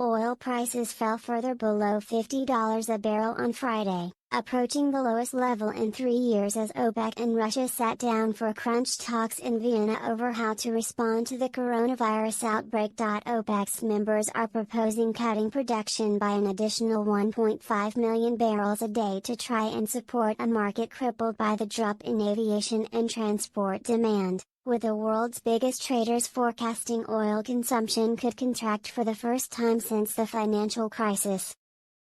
oil prices fell further below $50 a barrel on Friday, approaching the lowest level in 3 years as OPEC and Russia sat down for crunch talks in Vienna over how to respond to the coronavirus outbreak. OPEC's members are proposing cutting production by an additional 1.5 million barrels a day to try and support a market crippled by the drop in aviation and transport demand, with the world's biggest traders forecasting oil consumption could contract for the first time since the financial crisis.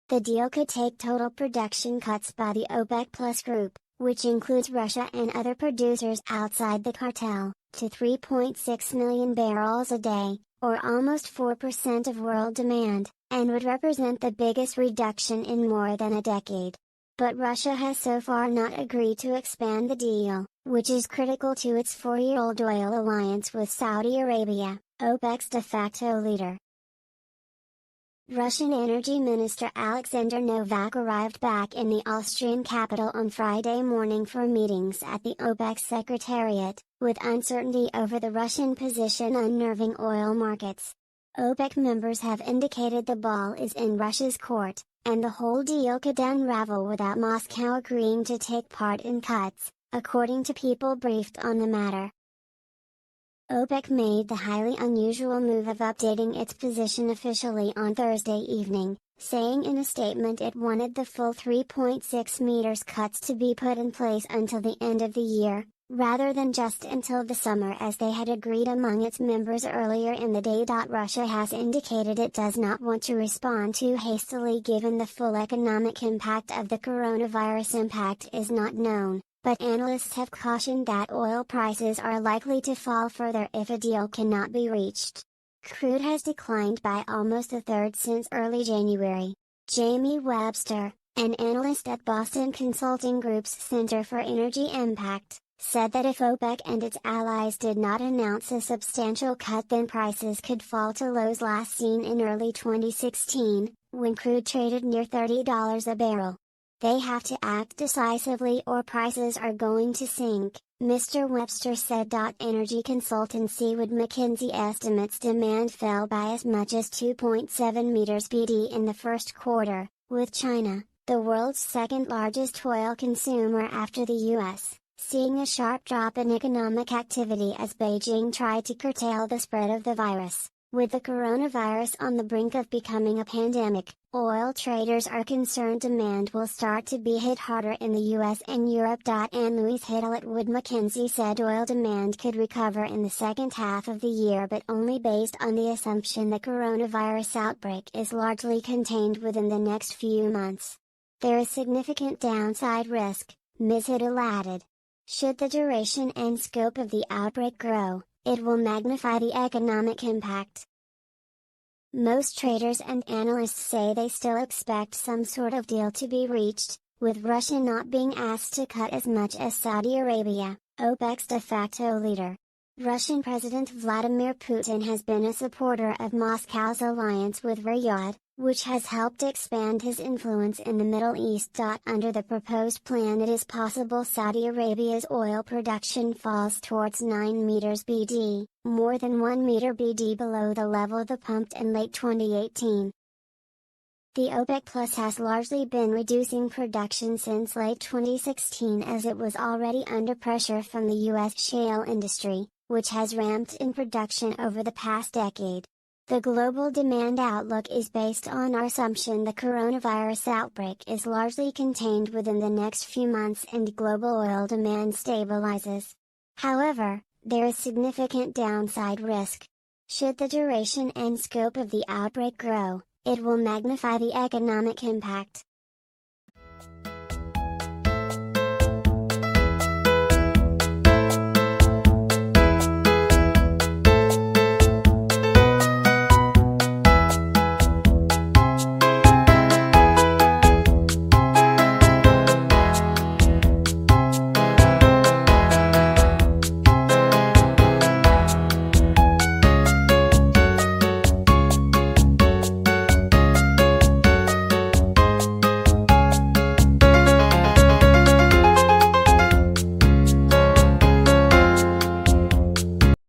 The deal could take total production cuts by the OPEC Plus group, which includes Russia and other producers outside the cartel, to 3.6 million barrels a day, or almost 4% of world demand, and would represent the biggest reduction in more than a decade. But Russia has so far not agreed to expand the deal, which is critical to its 4-year-old oil alliance with Saudi Arabia, OPEC's de facto leader. Russian Energy Minister Alexander Novak arrived back in the Austrian capital on Friday morning for meetings at the OPEC Secretariat, with uncertainty over the Russian position unnerving oil markets. OPEC members have indicated the ball is in Russia's court, and the whole deal could unravel without Moscow agreeing to take part in cuts, according to people briefed on the matter. OPEC made the highly unusual move of updating its position officially on Thursday evening, saying in a statement it wanted the full 3.6 meters cuts to be put in place until the end of the year, rather than just until the summer as they had agreed among its members earlier in the day. Russia has indicated it does not want to respond too hastily given the full economic impact of the coronavirus impact is not known, but analysts have cautioned that oil prices are likely to fall further if a deal cannot be reached. Crude has declined by almost a third since early January. Jamie Webster, an analyst at Boston Consulting Group's Center for Energy Impact, said that if OPEC and its allies did not announce a substantial cut, then prices could fall to lows last seen in early 2016, when crude traded near $30 a barrel. They have to act decisively or prices are going to sink, Mr. Webster said. Energy consultancy Wood Mackenzie estimates demand fell by as much as 2.7 meters BD in the first quarter, with China, the world's second largest oil consumer after the US, seeing a sharp drop in economic activity as Beijing tried to curtail the spread of the virus. With the coronavirus on the brink of becoming a pandemic, oil traders are concerned demand will start to be hit harder in the US and Europe. Anne-Louise Hiddle at Wood Mackenzie said oil demand could recover in the second half of the year, but only based on the assumption the coronavirus outbreak is largely contained within the next few months. There is significant downside risk, Ms. Hiddle added. Should the duration and scope of the outbreak grow, it will magnify the economic impact. Most traders and analysts say they still expect some sort of deal to be reached, with Russia not being asked to cut as much as Saudi Arabia, OPEC's de facto leader. Russian President Vladimir Putin has been a supporter of Moscow's alliance with Riyadh, which has helped expand his influence in the Middle East. Under the proposed plan, it is possible Saudi Arabia's oil production falls towards 9 meters BD, more than 1 meter BD below the level the pumped in late 2018. The OPEC Plus has largely been reducing production since late 2016 as it was already under pressure from the U.S. shale industry, which has ramped in production over the past decade. The global demand outlook is based on our assumption the coronavirus outbreak is largely contained within the next few months and global oil demand stabilizes. However, there is significant downside risk. Should the duration and scope of the outbreak grow, it will magnify the economic impact.